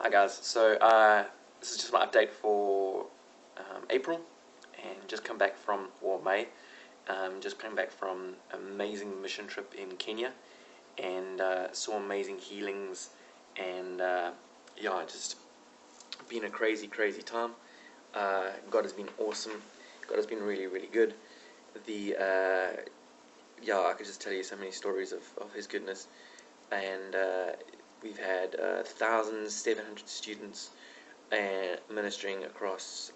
Hi guys, so this is just my update for April, and just come back from, or May, just came back from amazing mission trip in Kenya, and saw amazing healings, and yeah, just been a crazy time. God has been awesome. God has been really good. The Yeah, I could just tell you so many stories of His goodness, and we've had 1,700 students ministering across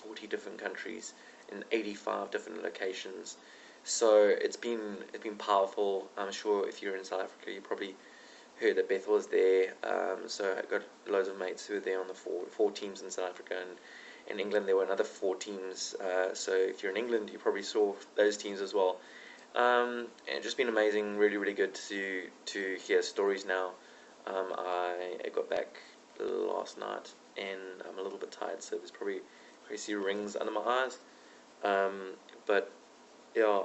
40 different countries in 85 different locations. So it's been powerful. I'm sure if you're in South Africa, you probably heard that Beth was there. So I got loads of mates who were there on the four teams in South Africa, and in England there were another four teams. So if you're in England, you probably saw those teams as well. And it's just been amazing, really good to hear stories now. I got back last night and I'm a little bit tired, so there's probably crazy rings under my eyes. But yeah,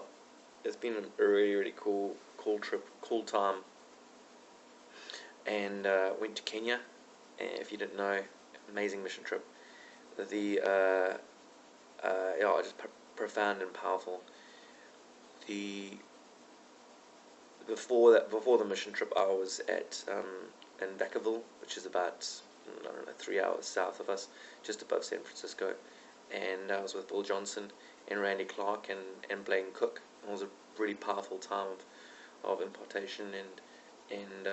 it's been a really cool trip, cool time, and went to Kenya. If you didn't know, amazing mission trip. The Yeah, just profound and powerful. The Before the mission trip, I was at in Vacaville, which is about, I don't know, 3 hours south of us, just above San Francisco, and I was with Bill Johnson and Randy Clark and Blaine Cook. It was a really powerful time of impartation and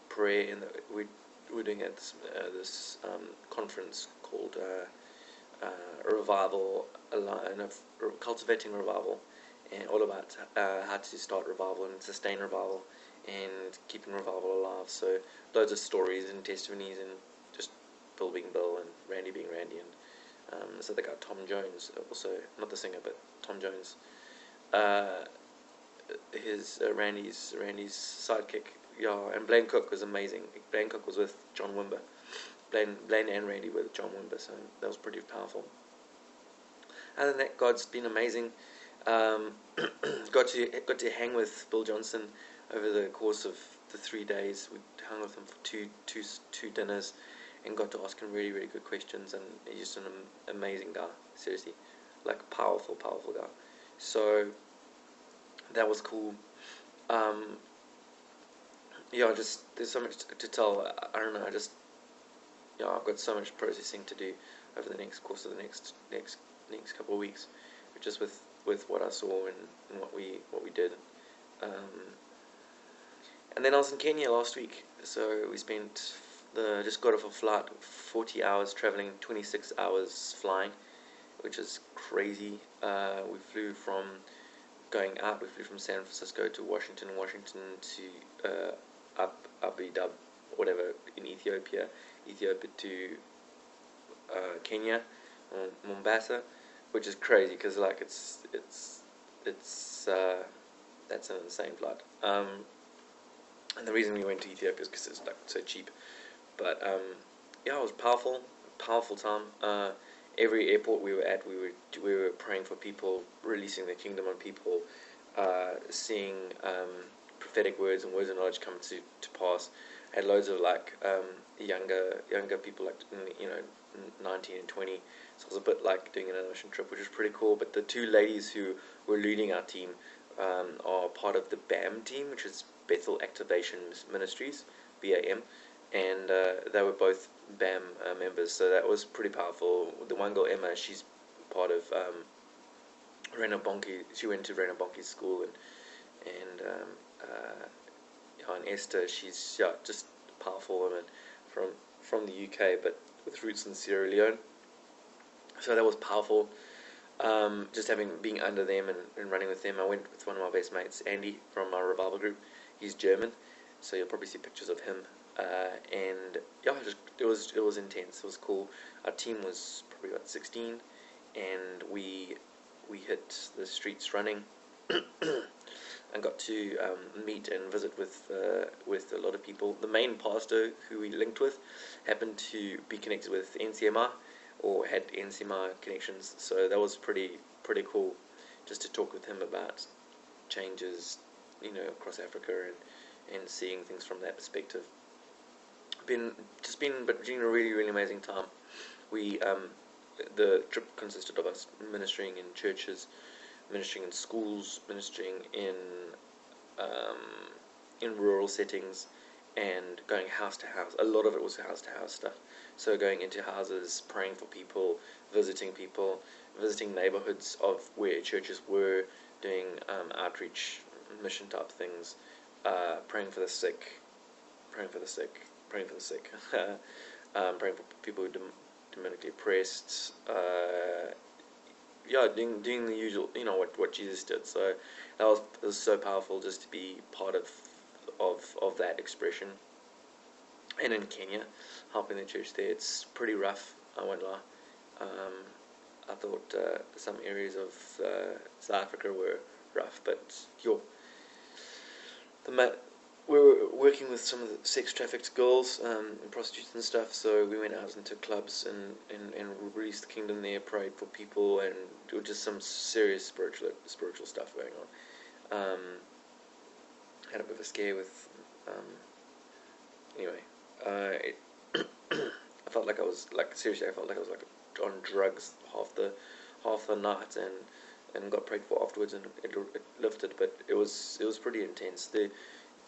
prayer, and we're doing at this conference called Revival, Cultivating Revival, and all about how to start revival and sustain revival and keeping revival alive. So loads of stories and testimonies, and just Bill being Bill and Randy being Randy, and so they got Tom Jones, also not the singer but Tom Jones, his Randy's sidekick. Yeah, and Blaine Cook was amazing. Blaine Cook was with John Wimber. Blaine and Randy were with John Wimber, so that was pretty powerful. Other than that, God's been amazing. Um, got to hang with Bill Johnson over the course of the 3 days. We hung with him for two dinners, and got to ask him really good questions. And he's just an amazing guy. Seriously, like powerful guy. So that was cool. Um, yeah, just there's so much to tell. I don't know. I've got so much processing to do over the next course of the next couple of weeks, just with what I saw and what we did. And then I was in Kenya last week, so we spent just got off a flight, 40 hours traveling, 26 hours flying, which is crazy. We flew from San Francisco to Washington to Abu Dhabi, whatever, in Ethiopia to Kenya, Mombasa, which is crazy because like it's that's an insane flight. And the reason we went to Ethiopia is because it's like so cheap. But yeah, it was powerful time. Every airport we were at, we were praying for people, releasing the kingdom on people, seeing prophetic words and words of knowledge come to pass. Had loads of like younger people, like 19 and 20. So it was a bit like doing an mission trip, which was pretty cool. But the two ladies who were leading our team are part of the BAM team, which is Bethel Activation Ministries, BAM, and they were both BAM members. So that was pretty powerful. The one girl, Emma, she's part of Rena Bonke. She went to Rena Bonke's school, and Esther, she's just a powerful woman from the UK, but with roots in Sierra Leone. So that was powerful. Just being under them and running with them. I went with one of my best mates, Andy, from our revival group. He's German, so you'll probably see pictures of him. And yeah, it was intense. It was cool. Our team was probably about 16, and we hit the streets running. And got to meet and visit with a lot of people. The main pastor who we linked with happened to be connected with NCMI, or had NCMI connections, so that was pretty cool, just to talk with him about changes, across Africa, and seeing things from that perspective. been a really amazing time. We the trip consisted of us ministering in churches, ministering in schools, ministering um, in rural settings, and going house to house. A lot of it was house to house stuff. So going into houses, praying for people, visiting neighborhoods of where churches were, doing outreach, mission type things, praying for the sick, praying for the sick, praying for the sick, praying for people who demonically oppressed. Yeah, doing the usual, what Jesus did. So it was so powerful just to be part of that expression. And in Kenya, helping the church there, it's pretty rough. I won't lie. Um, I thought some areas of South Africa were rough, but the we were working with some of the sex trafficked girls and prostitutes and stuff, so we went out into clubs and released the kingdom there, prayed for people, and there was just some serious spiritual stuff going on. Had a bit of a scare with, anyway, I felt like I was, like, seriously, I felt like I was, like, on drugs half the night, and got prayed for afterwards, and it lifted, but it was pretty intense.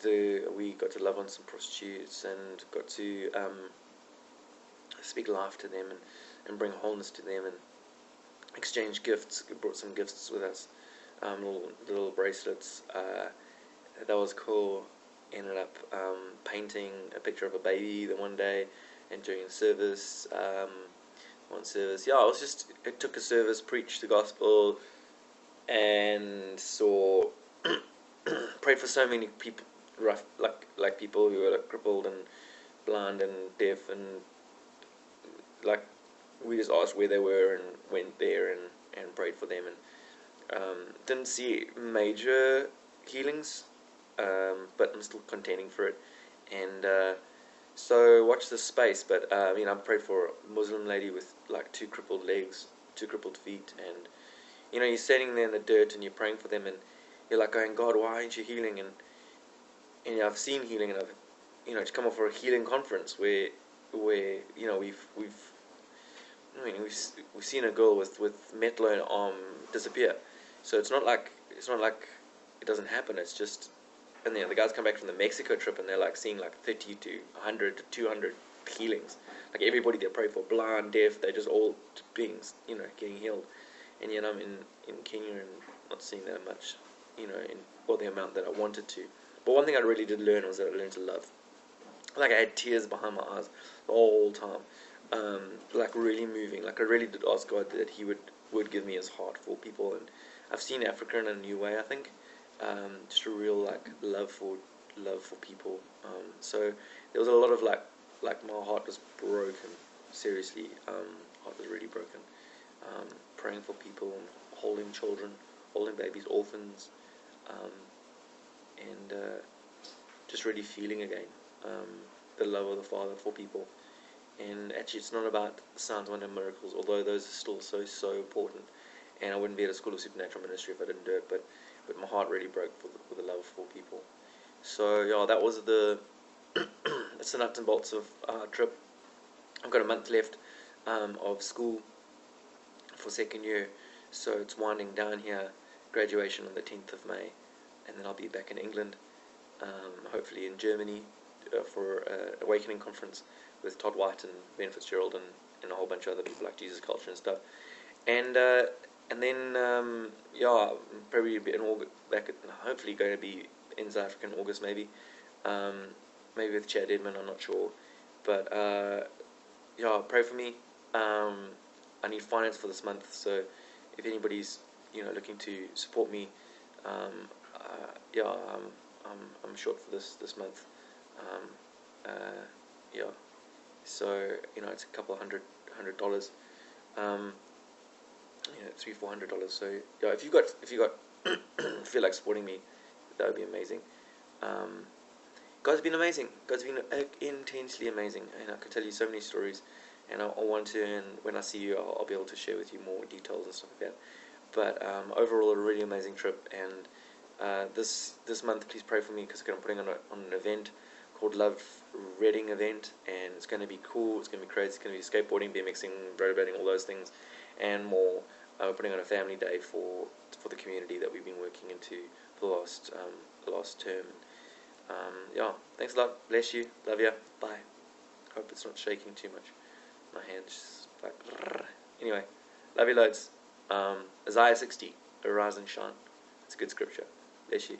We got to love on some prostitutes and got to speak life to them and bring wholeness to them and exchange gifts. We brought some gifts with us, little bracelets. That was cool. Ended up painting a picture of a baby the one day, and during service, one service, it took a service, preached the gospel, and saw prayed for so many people, rough, like people who were, like, crippled and blind and deaf, and, like, we just asked where they were and went there and prayed for them, and didn't see major healings, but I'm still contending for it. And so watch this space. But I prayed for a Muslim lady with, like, two crippled legs, two crippled feet, and you're standing there in the dirt and you're praying for them, and you're like going, God, why aren't you healing? And I've seen healing, and I've to come off for a healing conference where we've seen a girl with metal in her arm disappear. So it's not like it doesn't happen. It's just, and the guys come back from the Mexico trip, and they're, like, seeing, like, 30 to 100 to 200 healings. Like, everybody they pray for, blind, deaf, they're just all beings, getting healed. And yet I'm in Kenya and not seeing that much, the amount that I wanted to. But one thing I really did learn was that I learned to love. Like, I had tears behind my eyes the whole time. Like, really moving. Like, I really did ask God that He would give me His heart for people. And I've seen Africa in a new way, I think. Just a real, like, love for people. So there was a lot of, like my heart was broken. Seriously, heart was really broken. Praying for people, holding children, holding babies, orphans, and just really feeling again the love of the Father for people. And actually, it's not about signs, wonders, and miracles, although those are still so important. And I wouldn't be at a School of Supernatural Ministry if I didn't do it. But my heart really broke for the love for people. So yeah, that was that's the nuts and bolts of our trip. I've got a month left of school for second year, so it's winding down here. Graduation on the 10th of May, and then I'll be back in England, hopefully in Germany, for Awakening Conference with Todd White and Ben Fitzgerald and a whole bunch of other people like Jesus Culture and stuff. And then probably be in August, hopefully going to be in South Africa in August, maybe maybe with Chad Edmund, I'm not sure, but pray for me. I need finance for this month, so if anybody's looking to support me, I'm short for this month. So it's a couple $100. $300-400. So if you got feel like supporting me, that would be amazing. God's been amazing. God's been intensely amazing, and I could tell you so many stories, and I want to. And when I see you, I'll be able to share with you more details and stuff like that. But overall, a really amazing trip. And this month, please pray for me, because I'm putting on an event called Love Reading event, and it's going to be cool. It's going to be crazy. It's going to be skateboarding, BMXing, rollerblading, all those things, and more. We're putting on a family day for the community that we've been working into for the last term. Yeah, thanks a lot. Bless you. Love ya. Bye. Hope it's not shaking too much. My hand's like. Anyway, love you loads. Isaiah 60, arise and shine. It's a good scripture. Bless you.